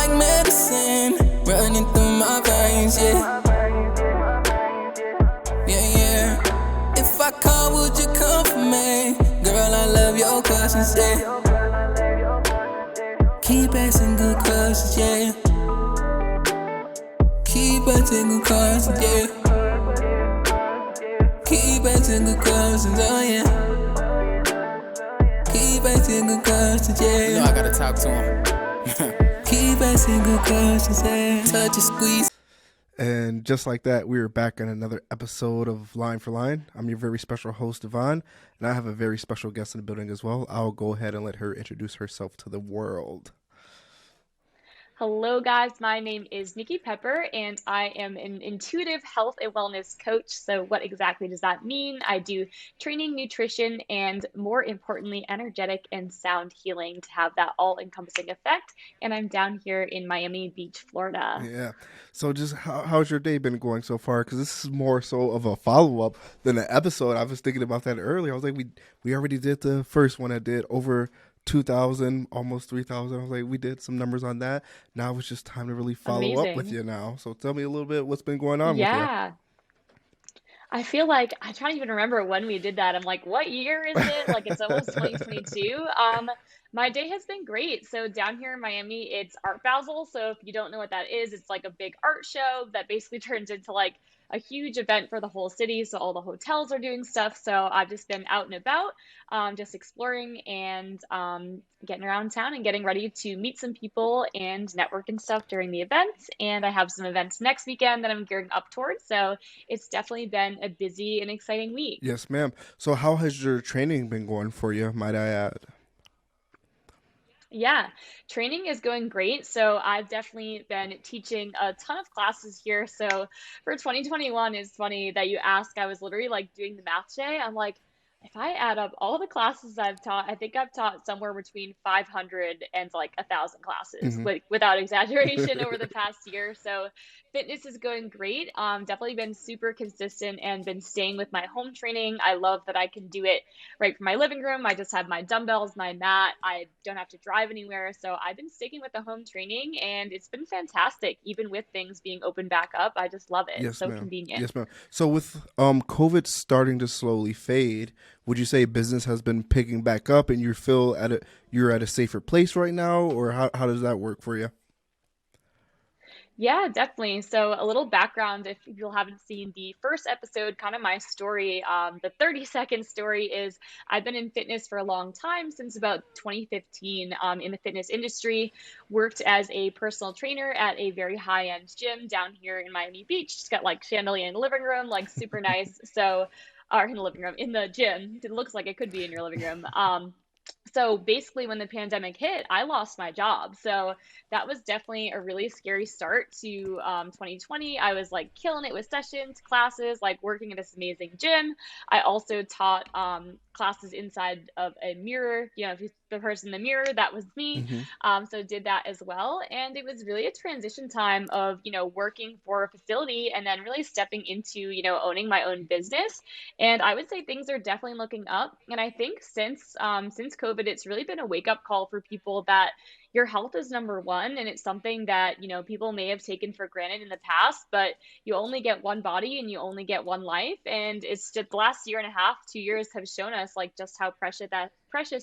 like medicine running through my veins, yeah. Yeah, yeah. If I call, would you come for me? Girl, I love your questions, yeah. Keep asking good questions, yeah. Keep asking good questions, yeah. Keep asking good questions, oh yeah. Keep asking good questions, yeah. You know I gotta talk to him. Keep asking good questions, yeah. Touch and squeeze. And just like that, we are back in another episode of Line for Line. I'm your very special host, Devon, and I have a very special guest in the building as well. I'll go ahead and let her introduce herself to the world. Hello, guys. My name is Nikki Pepper, and I am an intuitive health and wellness coach. So what exactly does that mean? I do training, nutrition, and more importantly, energetic and sound healing to have that all-encompassing effect. And I'm down here in Miami Beach, Florida. Yeah. So just how's your day been going so far? Because this is more so of a follow-up than an episode. I was thinking about that earlier. I was like, we already did the first one. I did over 2,000, almost 3,000. I was like, we did some numbers on that. Now it's just time to really follow up with you now. So tell me a little bit what's been going on with you. Yeah. I feel like I try to even remember when we did that. I'm like, what year is it? Like it's almost 2022. My day has been great. So down here in Miami, it's Art Basel. So if you don't know what that is, it's like a big art show that basically turns into like a huge event for the whole city. So all the hotels are doing stuff. So I've just been out and about, just exploring and getting around town and getting ready to meet some people and network and stuff during the events. And I have some events next weekend that I'm gearing up towards. So it's definitely been a busy and exciting week. Yes, ma'am. So how has your training been going for you, might I add? Yeah, training is going great. So I've definitely been teaching a ton of classes here. So for 2021, it's funny that you ask. I was literally like doing the math today. I'm like, if I add up all the classes I've taught, I think I've taught somewhere between 500 and like 1,000 classes, without exaggeration, over the past year. So fitness is going great. Definitely been super consistent and been staying with my home training. I love that I can do it right from my living room. I just have my dumbbells, my mat. I don't have to drive anywhere. So I've been sticking with the home training and it's been fantastic. Even with things being opened back up, I just love it. It's so convenient. Yes, ma'am. So with COVID starting to slowly fade, would you say business has been picking back up and you feel you're at a safer place right now, or how does that work for you? Yeah, definitely. So a little background, if you haven't seen the first episode, kind of my story, the 30-second story is I've been in fitness for a long time, since about 2015, in the fitness industry, worked as a personal trainer at a very high-end gym down here in Miami Beach. Just got like chandelier in the living room, like super nice. So, or in the living room, in the gym. It looks like it could be in your living room. So basically, when the pandemic hit, I lost my job. So that was definitely a really scary start to 2020. I was like killing it with sessions, classes, like working at this amazing gym. I also taught classes inside of a mirror. You know, if you the person in the mirror, that was me. So did that as well. And it was really a transition time of, working for a facility and then really stepping into, owning my own business. And I would say things are definitely looking up. And I think since COVID, it's really been a wake up call for people that your health is number one. And it's something that, people may have taken for granted in the past, but you only get one body and you only get one life. And it's just the last year and a half, 2 years have shown us like just how precious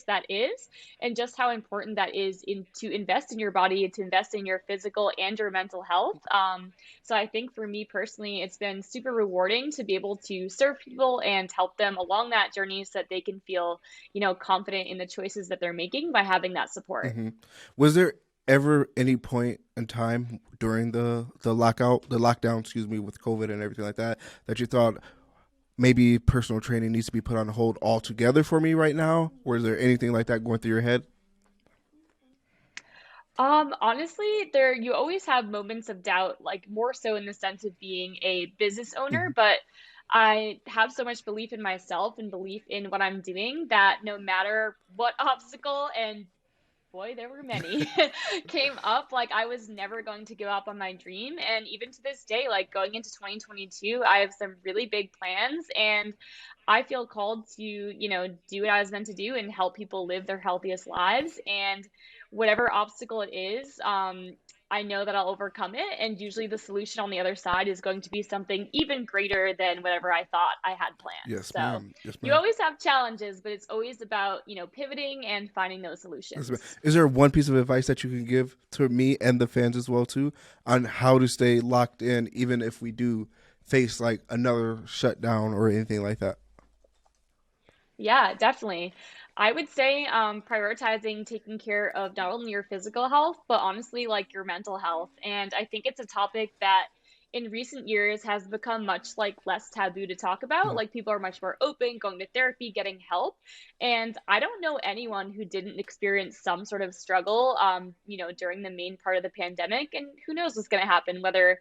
that is, and just how important that is to invest in your body, to invest in your physical and your mental health. So I think for me personally, it's been super rewarding to be able to serve people and help them along that journey so that they can feel, confident in the choices that they're making by having that support. Was there ever any point in time during the lockdown, with COVID and everything like that, that you thought maybe personal training needs to be put on hold altogether for me right now? Or is there anything like that going through your head? Honestly, you always have moments of doubt, like more so in the sense of being a business owner, but I have so much belief in myself and belief in what I'm doing that no matter what obstacle, and boy, there were many, came up, like I was never going to give up on my dream. And even to this day, like going into 2022, I have some really big plans and I feel called to, do what I was meant to do and help people live their healthiest lives. And whatever obstacle it is, I know that I'll overcome it. And usually the solution on the other side is going to be something even greater than whatever I thought I had planned. Yes, So ma'am. Yes, you ma'am. always have challenges, but it's always about, pivoting and finding those Yes, ma'am. solutions. Is there one piece of advice that you can give to me and the fans as well too on how to stay locked in, even if we do face like another shutdown or anything like that? Yeah, definitely. I would say prioritizing taking care of not only your physical health, but honestly, like your mental health. And I think it's a topic that in recent years has become much like less taboo to talk about. Mhm. Like people are much more open, going to therapy, getting help. And I don't know anyone who didn't experience some sort of struggle, during the main part of the pandemic. And who knows what's going to happen, whether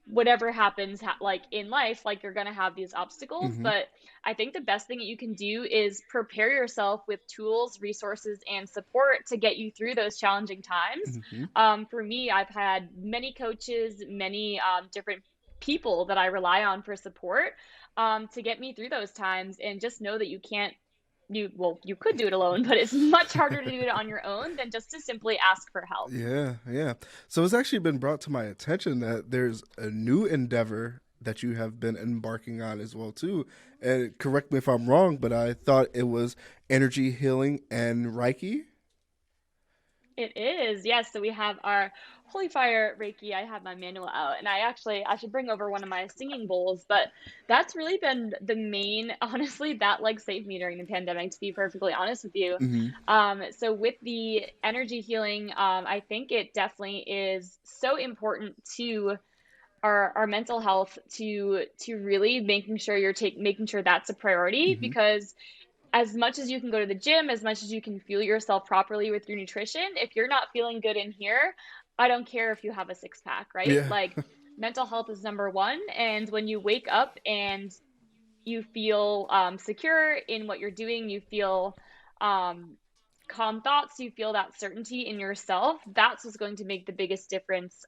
whatever happens like in life, like you're going to have these obstacles. Mhm. But I think the best thing that you can do is prepare yourself with tools, resources, and support to get you through those challenging times. Mhm. For me, I've had many coaches, many different people that I rely on for support, to get me through those times. And just know that you could do it alone, but it's much harder to do it on your own than just to simply ask for help. Yeah, yeah. So it's actually been brought to my attention that there's a new endeavor that you have been embarking on as well too. And correct me if I'm wrong, but I thought it was energy healing and Reiki. It is, yes. So we have our Holy Fire Reiki. I have my manual out, and I should bring over one of my singing bowls. But that's really been the main, honestly, that like saved me during the pandemic, to be perfectly honest with you. Hmm. So with the energy healing, I think it definitely is so important to our mental health to really making sure that's a priority, Hmm. because as much as you can go to the gym, as much as you can fuel yourself properly with your nutrition, if you're not feeling good in here, I don't care if you have a six pack, right? Yeah. Like mental health is number one. And when you wake up and you feel secure in what you're doing, you feel um, calm thoughts, you feel that certainty in yourself, that's what's going to make the biggest difference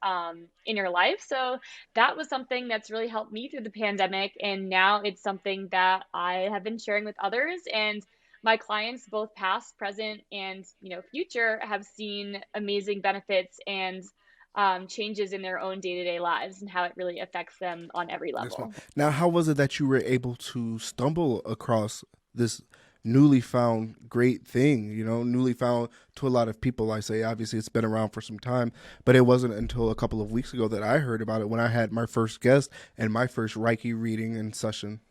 in your life. So that was something that's really helped me through the pandemic. And now it's something that I have been sharing with others. And my clients, both past, present, and future, have seen amazing benefits and changes in their own day-to-day lives and how it really affects them on every Yes, ma'am. level. Now, how was it that you were able to stumble across this newly found great thing? You know, newly found to a lot of people. I say, obviously, it's been around for some time, but it wasn't until a couple of weeks ago that I heard about it when I had my first guest and my first Reiki reading and session.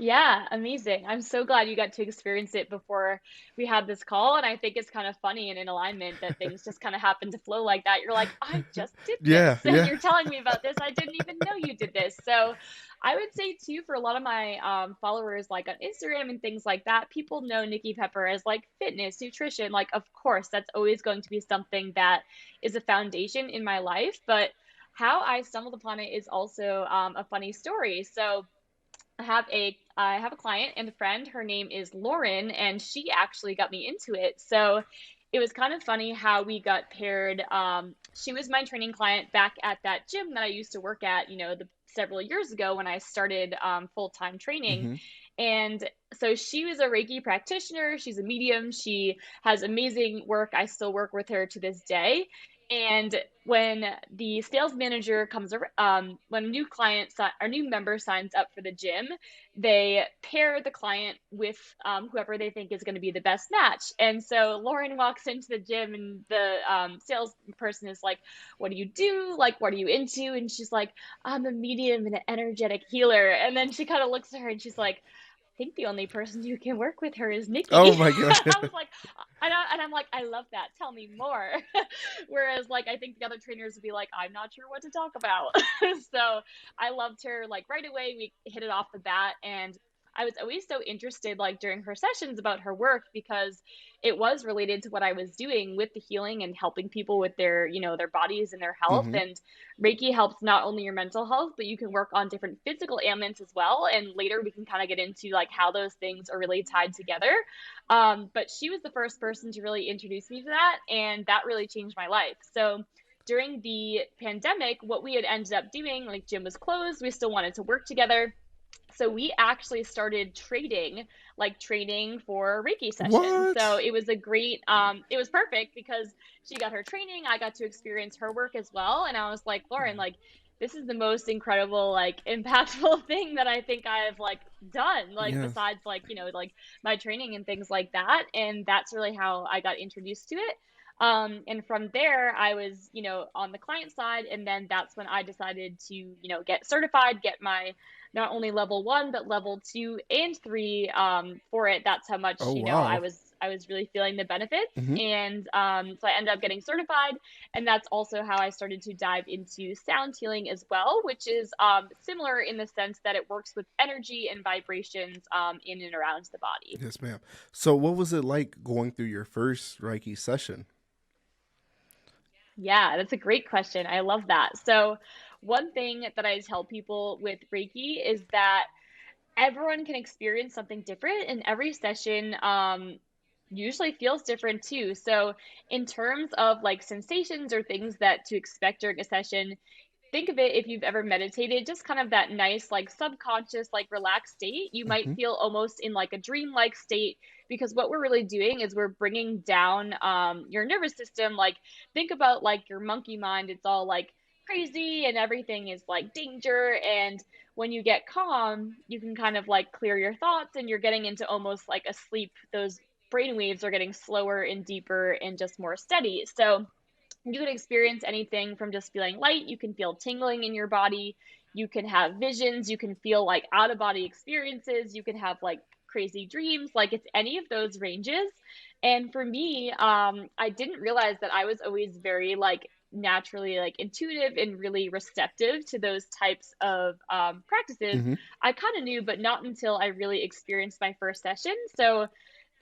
Yeah, amazing. I'm so glad you got to experience it before we had this call. And I think it's kind of funny and in alignment that things just kind of happen to flow like that. You're like, I just did this. Yeah, And yeah. you're telling me about this. I didn't even know you did this. So I would say, too, for a lot of my followers, like on Instagram and things like that, people know Nikki Pepper as like fitness, nutrition. Like, of course, that's always going to be something that is a foundation in my life. But how I stumbled upon it is also a funny story. So, I have a client and a friend. Her name is Lauren, and she actually got me into it. So it was kind of funny how we got paired. She was my training client back at that gym that I used to work at, the several years ago when I started full-time training. Hmm. And so she was a Reiki practitioner. She's a medium. She has amazing work. I still work with her to this day. And when the sales manager comes around, when a new or new member signs up for the gym, they pair the client with whoever they think is going to be the best match. And so Lauren walks into the gym, and the sales person is like, "What do you do? Like, what are you into?" And she's like, "I'm a medium and an energetic healer." And then she kind of looks at her and she's like, think the only person who can work with her is Nikki. Oh my god. I was like, and I'm like, I love that. Tell me more. Whereas, like, I think the other trainers would be like, I'm not sure what to talk about. So I loved her like right away. We hit it off the bat, and I was always so interested, like during her sessions, about her work because it was related to what I was doing with the healing and helping people with their bodies and their health. Hmm. And Reiki helps not only your mental health, but you can work on different physical ailments as well. And later we can kind of get into like how those things are really tied together. But she was the first person to really introduce me to that, and that really changed my life. So during the pandemic, what we had ended up doing, like gym was closed, we still wanted to work together. So we actually started trading, like training for Reiki sessions. So What? it was a great, it was perfect because she got her training. I got to experience her work as well. And I was like, Lauren, like, this is the most incredible, like, impactful thing that I think I've like done, like, Yes. besides like, like my training and things like that. And that's really how I got introduced to it. And from there, I was, on the client side. And then that's when I decided to, get certified, get my not only level 1, but level 2 and 3 for it. That's how much, Oh I wow. was really feeling the benefits. Hmm. And so I ended up getting certified. And that's also how I started to dive into sound healing as well, which is similar in the sense that it works with energy and vibrations in and around the body. Yes, ma'am. So what was it like going through your first Reiki session? Yeah, that's a great question. I love that. So, one thing that I tell people with Reiki is that everyone can experience something different, and every session usually feels different too. So, in terms of like sensations or things that to expect during a session, think of it, if you've ever meditated, just kind of that nice, like subconscious, like relaxed state. You might Hmm. feel almost in like a dream-like state, because what we're really doing is we're bringing down your nervous system. Like, think about like your monkey mind. It's all like crazy and everything is like danger. And when you get calm, you can kind of like clear your thoughts, and you're getting into almost like a sleep. Those brain waves are getting slower and deeper and just more steady. So you can experience anything from just feeling light. You can feel tingling in your body. You can have visions. You can feel like out of body experiences. You can have like crazy dreams. Like, it's any of those ranges. And for me, I didn't realize that I was always very like naturally like intuitive and really receptive to those types of practices. Hmm. I kind of knew, but not until I really experienced my first session. So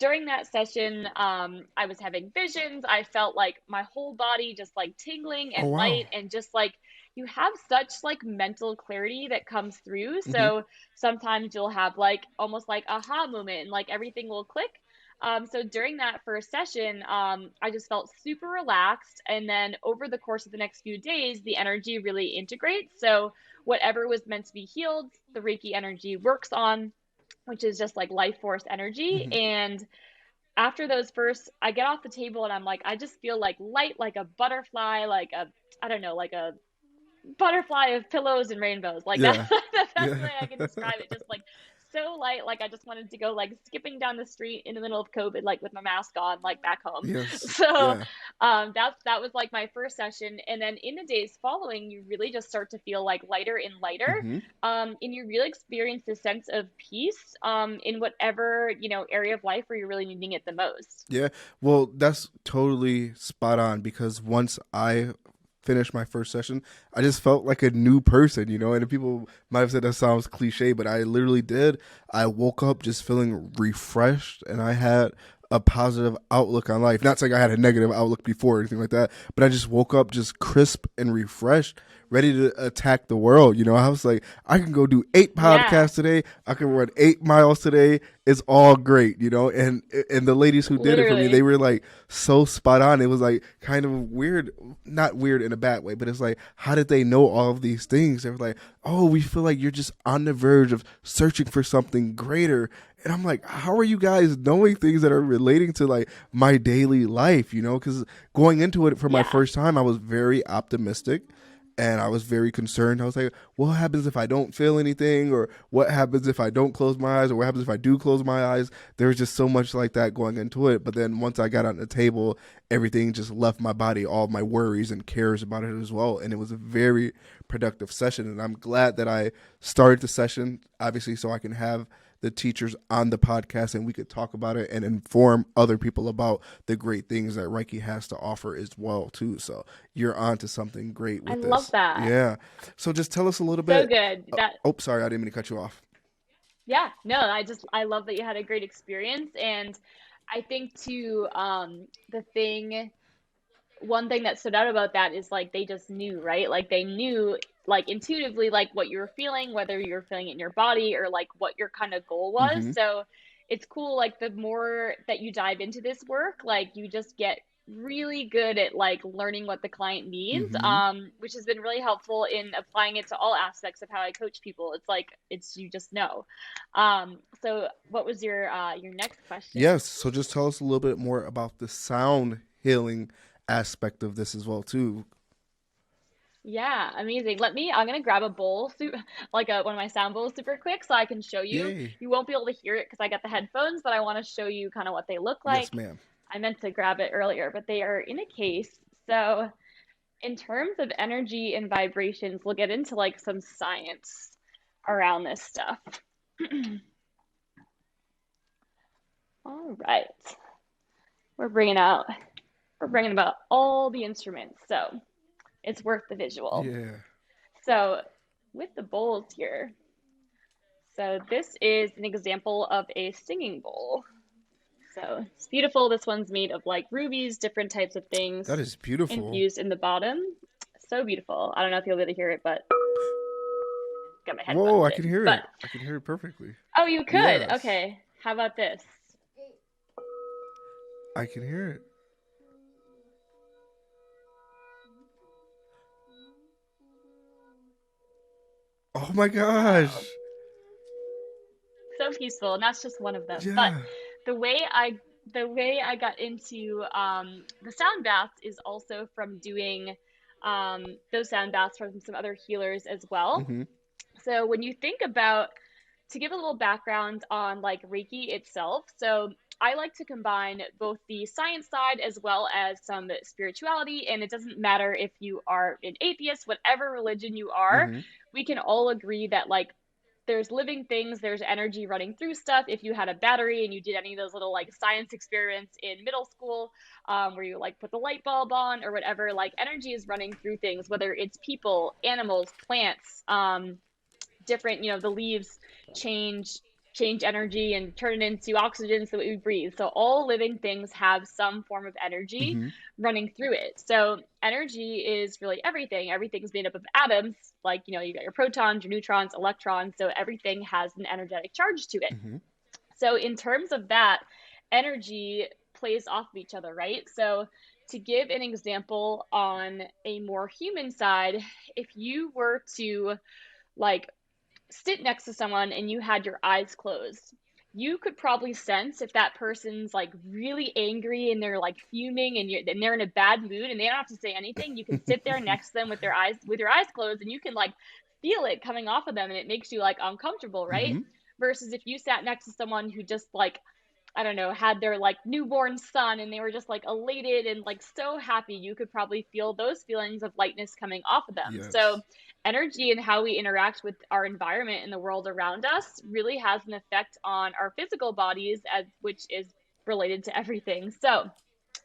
during that session, I was having visions. I felt like my whole body just like tingling Oh and wow. light, and just like you have such like mental clarity that comes through. Hmm. So sometimes you'll have like almost like aha moment, and like everything will click. So during that first session, I just felt super relaxed. And then over the course of the next few days, the energy really integrates. So whatever was meant to be healed, the Reiki energy works on, which is just like life force energy. Hmm. And after those first, I get off the table and I'm like, I just feel like light, like a butterfly, like a, I don't know, like a butterfly of pillows and rainbows. Like that, Yeah. the best Yeah. way I can describe it. Just like so light, like I just wanted to go like skipping down the street in the middle of COVID, like with my mask on, like back home. Yes. So Yeah. that was like my first session. And then in the days following, you really just start to feel like lighter and lighter. Hmm. And you really experience this sense of peace in whatever, area of life where you're really needing it the most. Yeah. Well, that's totally spot on because once I finished my first session, I just felt like a new person, and people might have said that sounds cliche, but I literally did. I woke up just feeling refreshed and I had a positive outlook on life. Not saying I had a negative outlook before or anything like that, but I just woke up just crisp and refreshed, ready to attack the world. I was like, I can go do 8 Yeah, podcasts today. I can run 8 miles today. It's all great, and the ladies who did it for me, they literally. were like so spot on. It was like kind of weird, not weird in a bad way, but it's like, how did they know all of these things? They were like, oh, we feel like you're just on the verge of searching for something greater. And I'm like, how are you guys knowing things that are relating to like my daily life? Because going into it for my Yeah. first time, I was very optimistic and I was very concerned. I was like, what happens if I don't feel anything? Or what happens if I don't close my eyes? Or what happens if I do close my eyes? There was just so much like that going into it. But then once I got on the table, everything just left my body, all my worries and cares about it as well. And it was a very productive session. And I'm glad that I started the session, obviously, so I can have the teachers on the podcast and we could talk about it and inform other people about the great things that Reiki has to offer as well too. So you're on to something great I with love this. that. Yeah. So just tell us a little So bit. good. That Oh, sorry, I didn't mean to cut you off. Yeah, no, I love that you had a great experience. And I think too, the thing one thing that stood out about that is like they just knew, right? Like they knew like intuitively like what you were feeling, whether you're feeling it in your body or like what your kind of goal was. Mm-hmm. So it's cool, like the more that you dive into this work, like you just get really good at like learning what the client needs, Mm-hmm. which has been really helpful in applying it to all aspects of how I coach people. It's like it's you just know. So what was your next question? Yes. So just tell us a little bit more about the sound healing aspect of this as well too. Yeah, amazing. I'm gonna grab a bowl, like one of my sound bowls super quick so I can show you. Yay. You won't be able to hear it because I got the headphones, but I want to show you kind of what they look Yes, like. ma'am. I meant to grab it earlier, but they are in a case. So in terms of energy and vibrations, we'll get into like some science around this stuff. All right. We're bringing out, we're bringing about all the instruments, so it's worth the visual. Yeah. So with the bowls here, so this is an example of a singing bowl. So it's beautiful. This one's made of like rubies, different types of That things is beautiful. infused in the bottom. So beautiful. I don't know if you'll be able to hear it, but got my Whoa, headphones I can in. hear But it. I can hear it perfectly. oh, you could. Yes. Okay. How about this? I can hear it. Oh my gosh. Wow. So peaceful, and that's just one of them. But Yeah. the way I the way I got into the sound baths is also from doing those sound baths from some other healers as well. Mm-hmm. So when you think about, to give a little background on like Reiki itself, so I like to combine both the science side as well as some spirituality. And it doesn't matter if you are an atheist, whatever religion you are, Mm-hmm. we can all agree that like there's living things, there's energy running through stuff. If you had a battery and you did any of those little like science experiments in middle school, where you like put the light bulb on or whatever, like energy is running through things, whether it's people, animals, plants, different, the leaves change energy and turn it into oxygen so that we breathe. So all living things have some form of energy Mm-hmm. running through it. So energy is really everything. Everything's made up of atoms. Like, you got your protons, your neutrons, electrons. So everything has an energetic charge to it. Mm-hmm. So in terms of that, energy plays off of each other, right? So to give an example on a more human side, if you were to like sit next to someone and you had your eyes closed, you could probably sense if that person's like really angry and they're like fuming and they're in a bad mood and they don't have to say anything. You can sit there next to them with your eyes closed and you can like feel it coming off of them and it makes you like uncomfortable, right? Mm-hmm. Versus if you sat next to someone who just like, I don't know, had their like newborn son and they were just like elated and like so happy, you could probably feel those feelings of lightness coming off of them. So Yes. energy and how we interact with our environment and the world around us really has an effect on our physical bodies, which is related to everything. So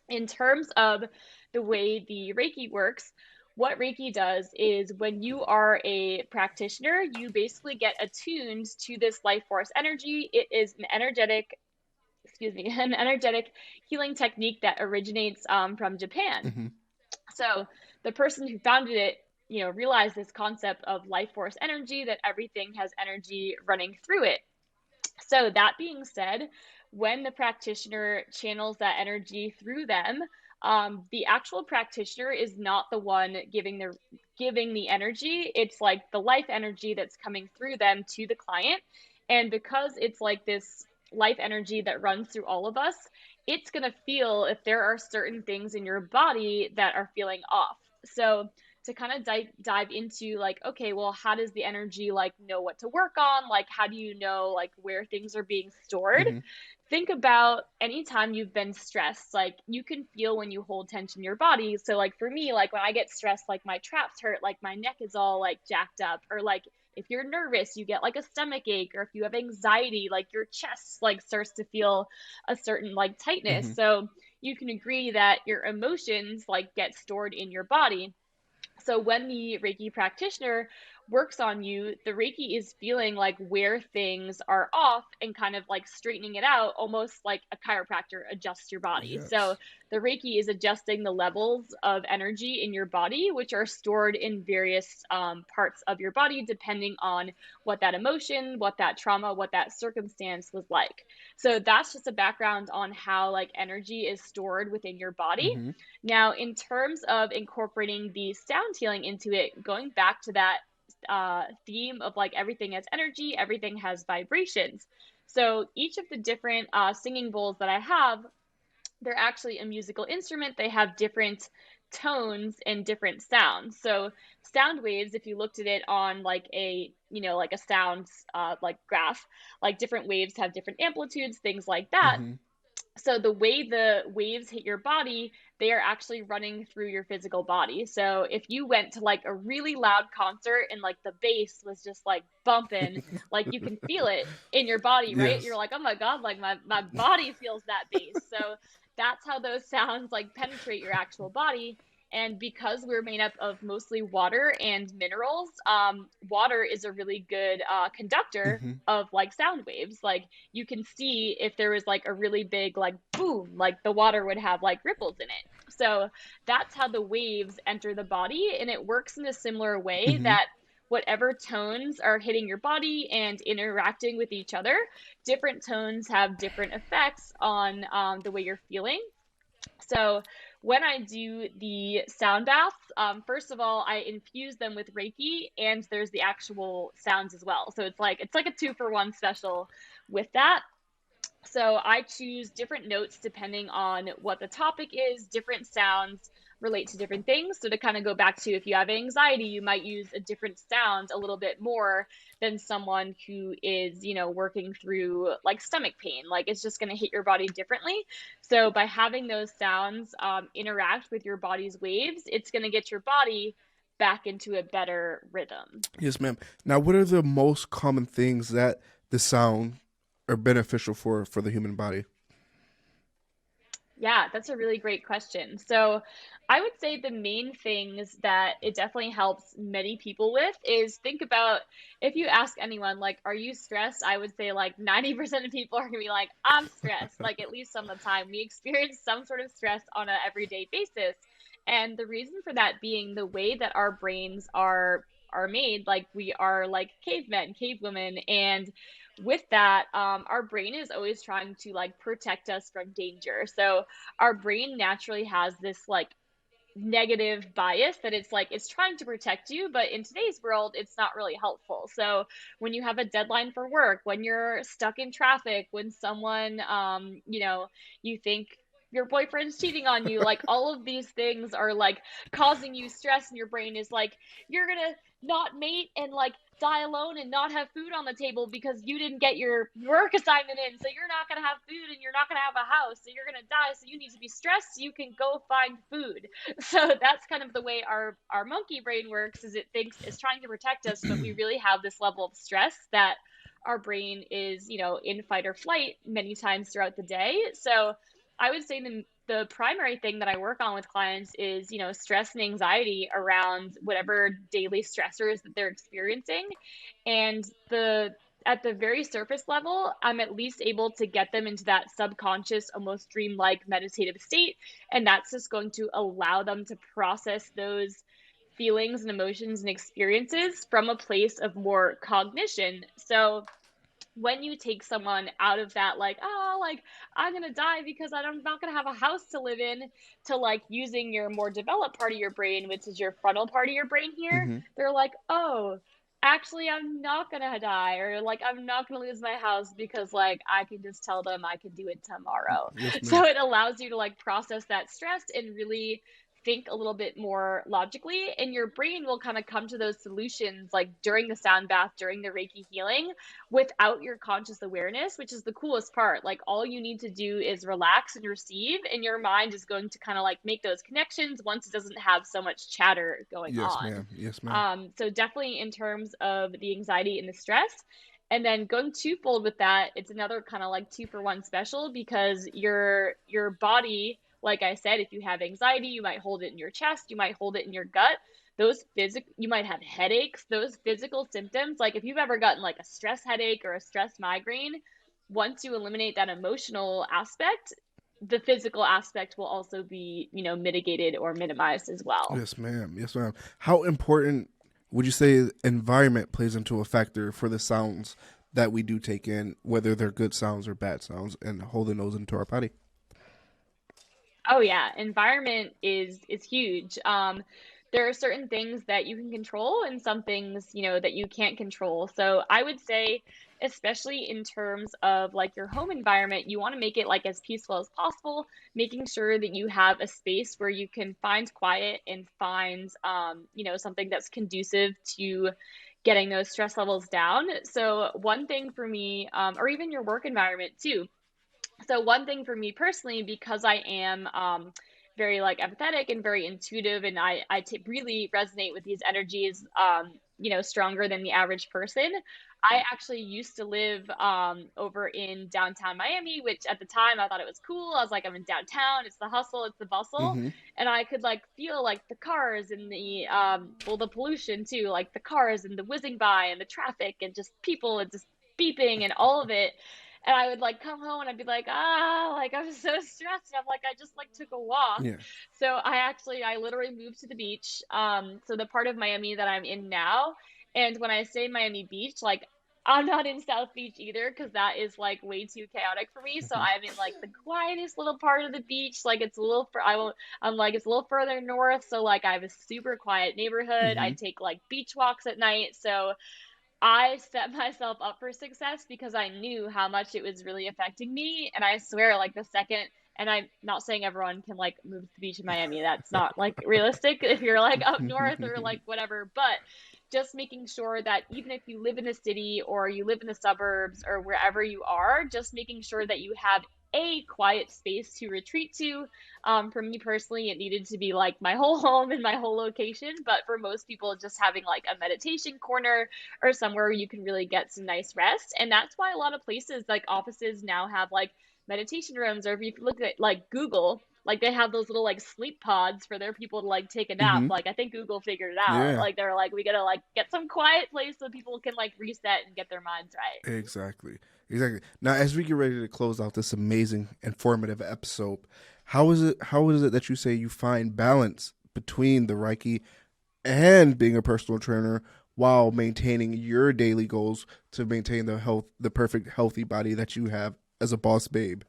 in terms of the way the Reiki works, what Reiki does is when you are a practitioner, you basically get attuned to this life force energy. It is an energetic, an energetic healing technique that originates from Japan. Mm-hmm. So the person who founded it, realized this concept of life force energy, that everything has energy running through it. So that being said, when the practitioner channels that energy through them, the actual practitioner is not the one giving the energy. It's like the life energy that's coming through them to the client. And because it's like this life energy that runs through all of us, it's going to feel if there are certain things in your body that are feeling off. So to kind of dive into like, okay, well, how does the energy like know what to work on? Like, how do you know like where things are being stored? Mm-hmm. Think about anytime you've been stressed, like you can feel when you hold tension in your body. So like for me, like when I get stressed, like my traps hurt, like my neck is all like jacked up, or like if you're nervous, you get like a stomach ache, or if you have anxiety, like your chest like starts to feel a certain like tightness. Mm-hmm. So you can agree that your emotions like get stored in your body. So when the Reiki practitioner works on you, the Reiki is feeling like where things are off and kind of like straightening it out, almost like a chiropractor adjusts your body. So Yes. the Reiki is adjusting the levels of energy in your body, which are stored in various parts of your body, depending on what that emotion, what that trauma, what that circumstance was like. So that's just a background on how like energy is stored within your body. Mm-hmm. Now, in terms of incorporating the sound healing into it, going back to that theme of like everything has energy, everything has vibrations. So each of the different singing bowls that I have, they're actually a musical instrument. They have different tones and different sounds. So sound waves, if you looked at it on like a, like a sound like graph, like different waves have different amplitudes, things like that. Mm-hmm. So the way the waves hit your body, they are actually running through your physical body. So if you went to like a really loud concert and like the bass was just like bumping, like you can feel it in your body, right? You're Yes. like, oh my God, like my body feels that bass. So that's how those sounds like penetrate your actual body. And because we're made up of mostly water and minerals, water is a really good conductor Mm-hmm. of like sound waves. Like you can see if there was like a really big like boom, like the water would have like ripples in it. So that's how the waves enter the body, and it works in a similar way Mm-hmm. that whatever tones are hitting your body and interacting with each other, different tones have different effects on the way you're feeling. So when I do the sound baths, first of all, I infuse them with Reiki, and there's the actual sounds as well. So it's like a 2-for-1 special with that. So I choose different notes depending on what the topic is. Different sounds relate to different things. So to kind of go back to, if you have anxiety, you might use a different sound a little bit more than someone who is, working through like stomach pain. Like it's just going to hit your body differently. So by having those sounds interact with your body's waves, it's going to get your body back into a better rhythm. Yes, ma'am. Now, what are the most common things that the sound are beneficial for the human body? Yeah, that's a really great question. So, I would say the main things that it definitely helps many people with is think about, if you ask anyone, like, are you stressed? I would say like 90% of people are gonna be like, I'm stressed. Like, at least some of the time, we experience some sort of stress on an everyday basis. And the reason for that being the way that our brains are made, like we are like cavemen, cavewomen, and with that, our brain is always trying to like protect us from danger. So our brain naturally has this like negative bias that it's like it's trying to protect you, but in today's world it's not really helpful. So when you have a deadline for work, when you're stuck in traffic, when someone you think your boyfriend's cheating on you, like all of these things are like causing you stress, and your brain is like, you're gonna not mate and like die alone and not have food on the table because you didn't get your work assignment in, so you're not gonna have food and you're not gonna have a house, so you're gonna die, so you need to be stressed so you can go find food. So that's kind of the way our monkey brain works, is it thinks it's trying to protect us, but we really have this level of stress that our brain is, in fight or flight many times throughout the day. So I would say the primary thing that I work on with clients is, stress and anxiety around whatever daily stressors that they're experiencing. And at the very surface level, I'm at least able to get them into that subconscious, almost dreamlike meditative state. And that's just going to allow them to process those feelings and emotions and experiences from a place of more cognition. So when you take someone out of that, like, oh, like I'm gonna die because I'm not gonna have a house to live in, to like using your more developed part of your brain, which is your frontal part of your brain here, Mm-hmm. they're like, oh, actually I'm not gonna die, or like I'm not gonna lose my house because like I can just tell them I can do it tomorrow. Yes, So ma'am. it allows you to like process that stress and really think a little bit more logically, and your brain will kind of come to those solutions like during the sound bath, during the Reiki healing, without your conscious awareness, which is the coolest part. Like all you need to do is relax and receive, and your mind is going to kind of like make those connections once it doesn't have so much chatter going Yes, on. ma'am. Yes, ma'am. So definitely in terms of the anxiety and the stress. And then going twofold with that, it's another kind of like 2-for-1 special, because your body like I said, if you have anxiety, you might hold it in your chest, you might hold it in your gut. You might have headaches, those physical symptoms. Like if you've ever gotten like a stress headache or a stress migraine, once you eliminate that emotional aspect, the physical aspect will also be, mitigated or minimized as well. Yes, ma'am. Yes, ma'am. How important would you say environment plays into a factor for the sounds that we do take in, whether they're good sounds or bad sounds, and holding those into our body? Oh yeah, environment is huge. There are certain things that you can control and some things, that you can't control. So I would say, especially in terms of like your home environment, you want to make it like as peaceful as possible, making sure that you have a space where you can find quiet and find, something that's conducive to getting those stress levels down. So one thing for me, or even your work environment too. So one thing for me personally, because I am very like empathetic and very intuitive, and really resonate with these energies, stronger than the average person. I actually used to live over in downtown Miami, which at the time I thought it was cool. I was like, I'm in downtown. It's the hustle, it's the bustle, Mm-hmm. and I could like feel like the cars and the the pollution too, like the cars and the whizzing by and the traffic and just people and just beeping and all of it. And I would like come home and I'd be like, like I'm so stressed. And I'm like, I just like took a walk. Yeah. So I literally moved to the beach. So the part of Miami that I'm in now. And when I say Miami Beach, like I'm not in South Beach either because that is like way too chaotic for me. So Mm-hmm. I'm in like the quietest little part of the beach. Like it's a little, I'm like, it's a little further north. So like I have a super quiet neighborhood. I Mm-hmm. take like beach walks at night. So I set myself up for success because I knew how much it was really affecting me. And I swear, like the second, and I'm not saying everyone can like move to the beach in Miami. That's not like realistic if you're like up north or like whatever. But just making sure that even if you live in the city or you live in the suburbs or wherever you are, just making sure that you have a quiet space to retreat to. For me personally, it needed to be like my whole home and my whole location. But for most people, just having like a meditation corner or somewhere where you can really get some nice rest. And that's why a lot of places like offices now have like meditation rooms, or if you look at like Google, like they have those little like sleep pods for their people to like take a nap. Mm-hmm. Like I think Google figured it out. Yeah. Like they're like, we gotta like get some quiet place so people can like reset and get their minds right. Exactly. Exactly. Now, as we get ready to close out this amazing, informative episode, how is it that you say you find balance between the Reiki and being a personal trainer while maintaining your daily goals to maintain the perfect healthy body that you have as a boss babe?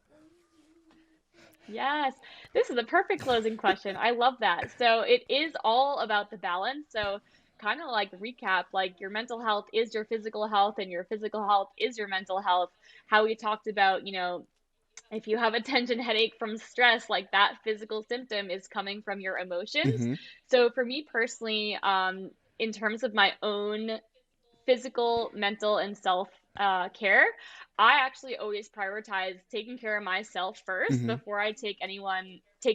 Yes, this is the perfect closing question. I love that. So it is all about the balance. So kind of like recap, like your mental health is your physical health and your physical health is your mental health. How we talked about, if you have a tension headache from stress, like that physical symptom is coming from your emotions. Mm-hmm. So for me personally, in terms of my own physical, mental, and self care, I actually always prioritize taking care of myself first Mm-hmm. before I take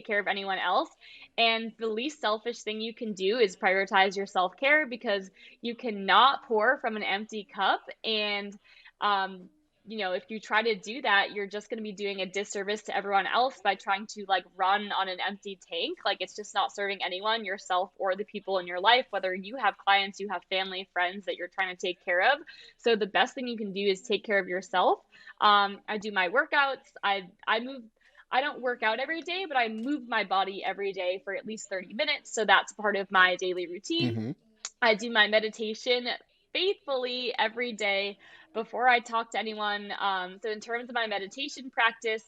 care of anyone else. And the least selfish thing you can do is prioritize your self care because you cannot pour from an empty cup. And um, if you try to do that, you're just going to be doing a disservice to everyone else by trying to like run on an empty tank. Like it's just not serving anyone, yourself or the people in your life, whether you have clients, you have family, friends that you're trying to take care of. So the best thing you can do is take care of yourself. I do my workouts. I move. I don't work out every day, but I move my body every day for at least 30 minutes. So that's part of my daily routine. Mm-hmm. I do my meditation faithfully every day before I talk to anyone. So, in terms of my meditation practice,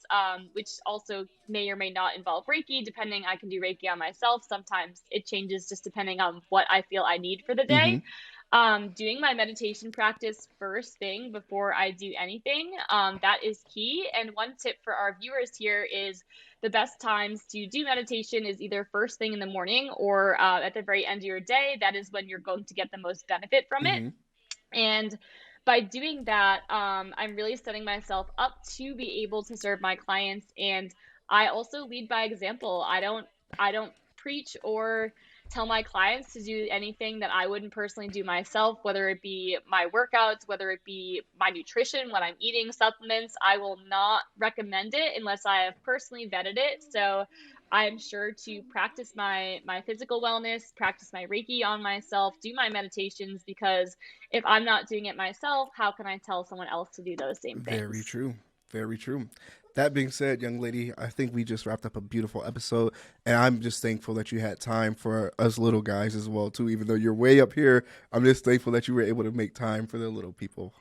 which also may or may not involve Reiki, depending, I can do Reiki on myself. Sometimes it changes just depending on what I feel I need for the Mm-hmm. day. Doing my meditation practice first thing before I do anything, that is key. And one tip for our viewers here is the best times to do meditation is either first thing in the morning or at the very end of your day. That is when you're going to get the most benefit from it. Mm-hmm. And by doing that, I'm really setting myself up to be able to serve my clients. And I also lead by example. I don't preach or tell my clients to do anything that I wouldn't personally do myself, whether it be my workouts, whether it be my nutrition, what I'm eating, supplements. I will not recommend it unless I have personally vetted it. So I'm sure to practice my physical wellness, practice my Reiki on myself, do my meditations, because if I'm not doing it myself, how can I tell someone else to do those same things? Very true. Very true. That being said, young lady, I think we just wrapped up a beautiful episode, and I'm just thankful that you had time for us little guys as well, too. Even though you're way up here, I'm just thankful that you were able to make time for the little people.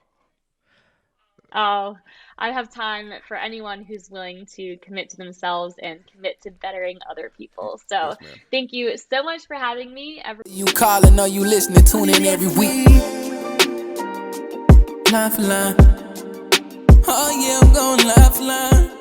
Oh, I have time for anyone who's willing to commit to themselves and commit to bettering other people. So Yes, ma'am. thank you so much for having me. You calling or you listening, tune in every week. Line for line. Oh yeah, I'm going line for line.